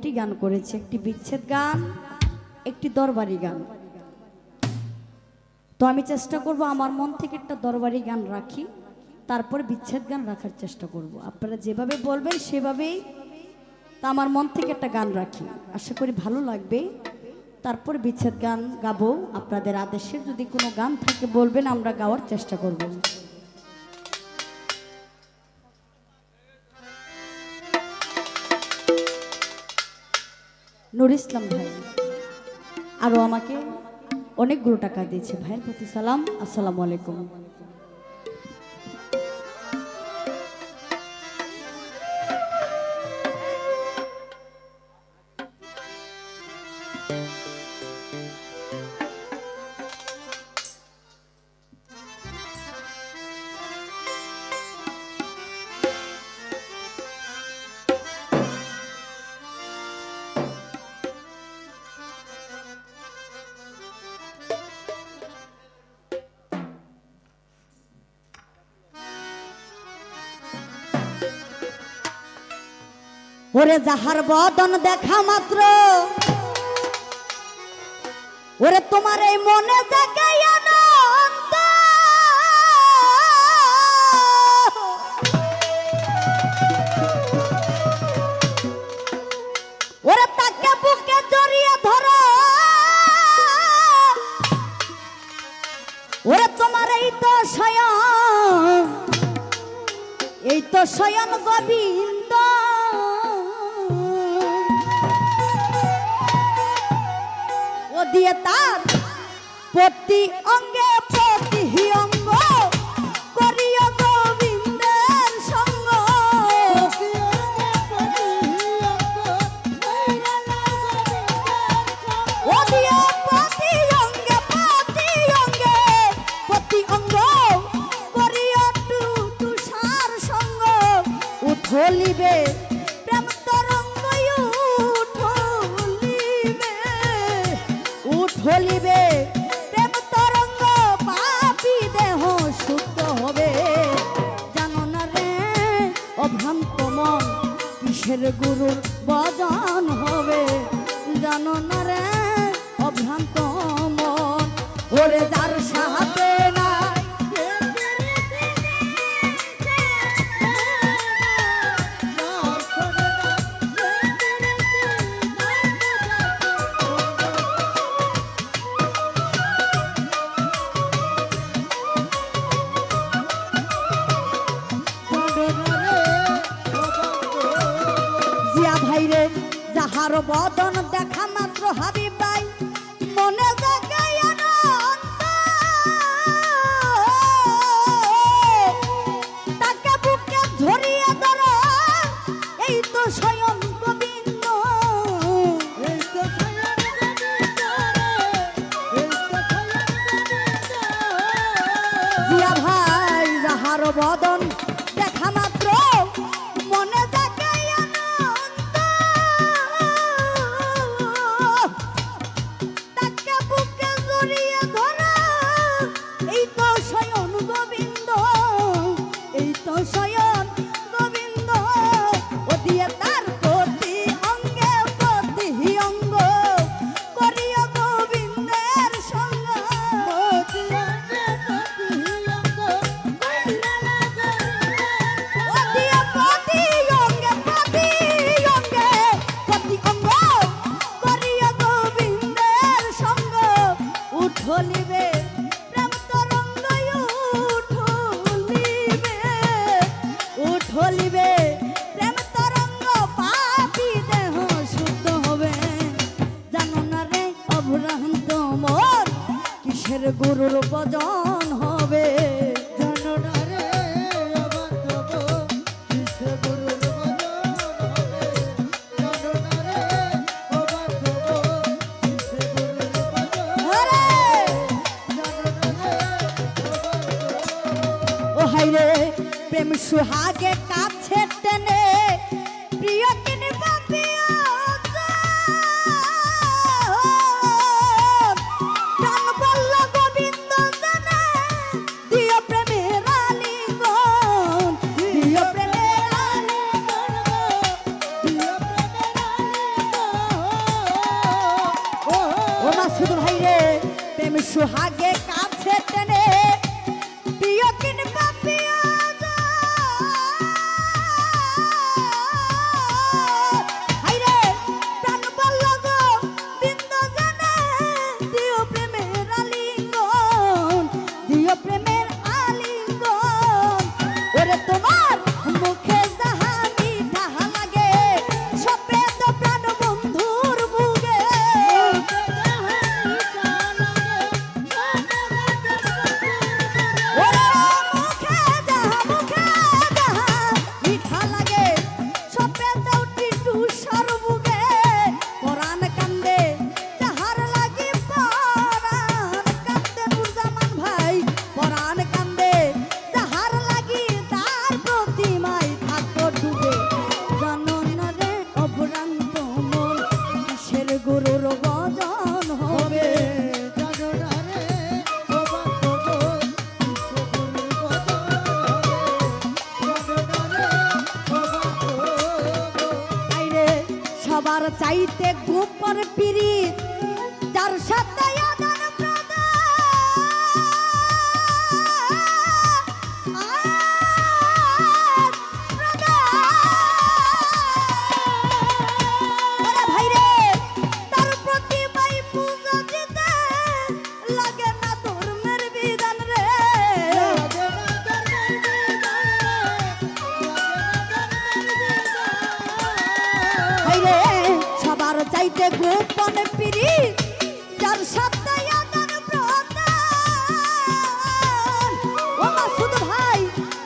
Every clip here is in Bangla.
দুইটি গান করেছি, একটি বিচ্ছেদ গান, একটি দরবারি গান। তো আমি চেষ্টা করব আমার মন থেকে একটা দরবারি গান রাখি, তারপর বিচ্ছেদ গান রাখার চেষ্টা করব। আপনারা যেভাবে বলবেন সেভাবেই, তা আমার মন থেকে একটা গান রাখি, আশা করি ভালো লাগবে। তারপর বিচ্ছেদ গান গাবো। আপনাদের আদেশের যদি কোনো গান থাকে বলবেন, আমরা গাওয়ার চেষ্টা করব। নুর ইসলাম ভাই আরও আমাকে অনেকগুলো টাকা দিয়েছে, ভাইয়ের প্রতি সালাম, আসসালামু আলাইকুম। ওরে যাহার বদন দেখা মাত্র, ওরে তোমার এই মনে জাগায় আনন্দ, ওরে তাকে বুকে জড়িয়ে ধরো, ওরে তোমার এই তো শয়ন, এই তো শয়ন গোবিন্দ। দিয়ে তার প্রতি অঙ্গে প্রতি অঙ্গ করিও গোবিন্দের সঙ্গ, ও দিয়ে প্রতি অঙ্গে প্রতি অঙ্গে প্রতি অঙ্গ করিও তুষার সঙ্গ, উঠলিবে প্রেম তরঙ্গ, উঠলিবে প্রেম তরঙ্গ, পাপী দেহ শুদ্ধ হবে। জানো না রে অভ্রান্ত মন, কিসের গুরুর বদন হবে। জানো না রে অভ্রান্ত মন, ওরে যার সাথে না যাহার বদন দেখা মাত্র হাবিব ভাই মনে জাগায় আনন্দ, তাকে বুকে ধরিয়ে ধরো, এই তো স্বয়ং গোবিন্দ, এই তো স্বয়ং গোবিন্দ, জিয়া ভাই যাহার বদন দেখা মাত্র মনে জাগায় আনন্দ, তাকে বুকে জড়িয়ে ধরো, এই তো স্বয়ং গোবিন্দ, এই তো স্বয়ং গোবিন্দ। ও দিয়ে তার প্রতি অঙ্গে প্রতি অঙ্গ করিও গোবিন্দের সঙ্গ, ও দিয়ে প্রতি অঙ্গে প্রতি অঙ্গে প্রতি অঙ্গ করিও গোবিন্দের সঙ্গ, উঠলিবে প্রেম তরঙ্গ, উঠলিবে প্রেম তরঙ্গ, পাপী দেহ শুদ্ধ হবে। জানো না রে অভ্রান্ত মন, কিসের গুরুর বদন হবে। জানো না রে অভ্রান্ত মন, কিসের গুরুর বদন হবে। জানো না রে অভ্রান্ত মন, কিসের গুরুর বদন হবে। ও হাইরে প্রেম সুহাগে কাছে টেনে প্রিয় কিনে পাপিয়া, প্রাণ বলল গোবিন্দ জানে, দিও প্রেমের আলিঙ্গন, দিও প্রেমের আলিঙ্গন, দিও প্রেমের আলিঙ্গন। প্রেম সুহাগে কাছে টেনে প্রিয় কিনবা প্রিয় হাইরে প্রাণ বলল গো বিন্দ জানে দিও প্রেমের আলিঙ্গন দিও প্রেমের আলিঙ্গন ওরে তোমার মুখে যাহা মিঠা লাগে সপে তো প্রাণ বন্ধুর বুকে ওরে মুখে যাহা মিঠা লাগে সপে তো টিটু সার বুকে পরাণ কান্দে যাহার লাগি পরাণ কান্দে নুরজামান ভাই পরাণ কান্দে যাহার লাগি তার প্রতিমায় থাকো ডুবে জানো না রে অভ্রান্ত মন কিসের গুরুর গজন হবে আইরে সবার চাইতে গোপন পিরিত যার সাথে আদান প্রদান ওরে ভাইরে তার প্রতিমাই পূজা দিতে লাগে না ধর্মের বিধান রে ভাইরে সবার চাইতে গোপন পিরিত যার সাথে আদান প্রদান ও মাসুদ ভাই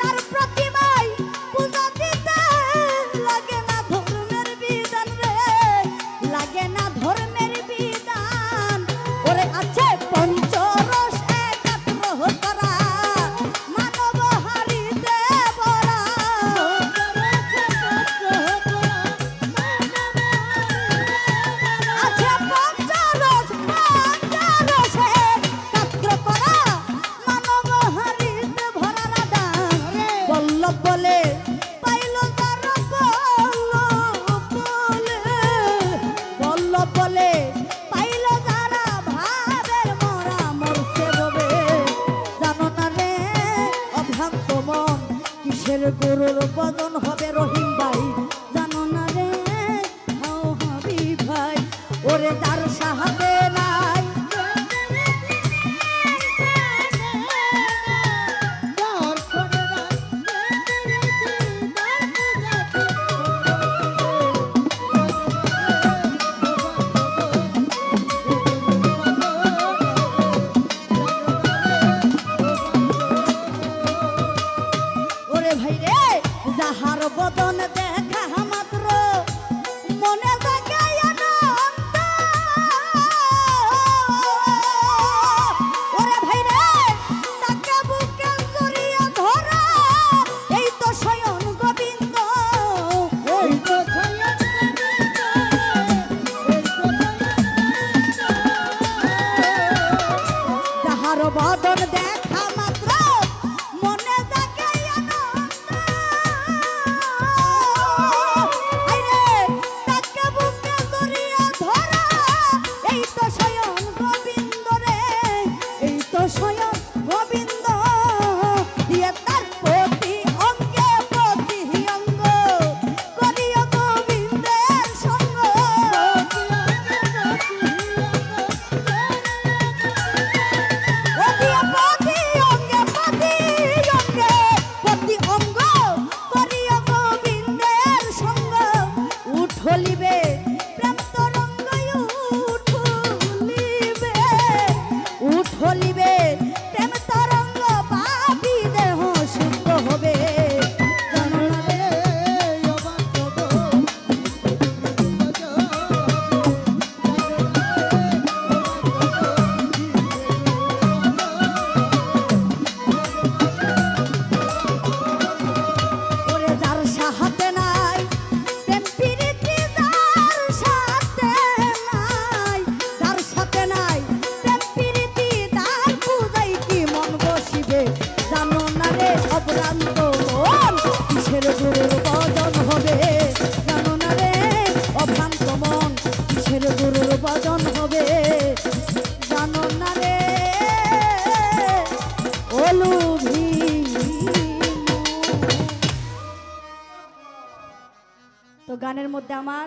তার প্রতিমায় পূজা দিতে লাগে না ধর্মের বিধান রে লাগে না ধর্মের বিধান ওরে আছে পঞ্চরস একাত্র করা মানব হারিতে বলা আছে পঞ্চরসে কাত্র করা মানব হারিতে ভরা রাধা বল্লভ বলে পাইল যারা বল্লভ বলে পাইল যারা ভাবের মরা মরতে রবে জানো না রে অভ্রান্ত মন কিসের গুরুর বদন হবে রহিম ভাই জানো না রে হাও হাবি ভাই ওরে যার সাহাবে নাই ওরে ভাই রে যাহার বদন দেখা মাত্র মনে জাগে আনন্দ তো গানের মধ্যে আমার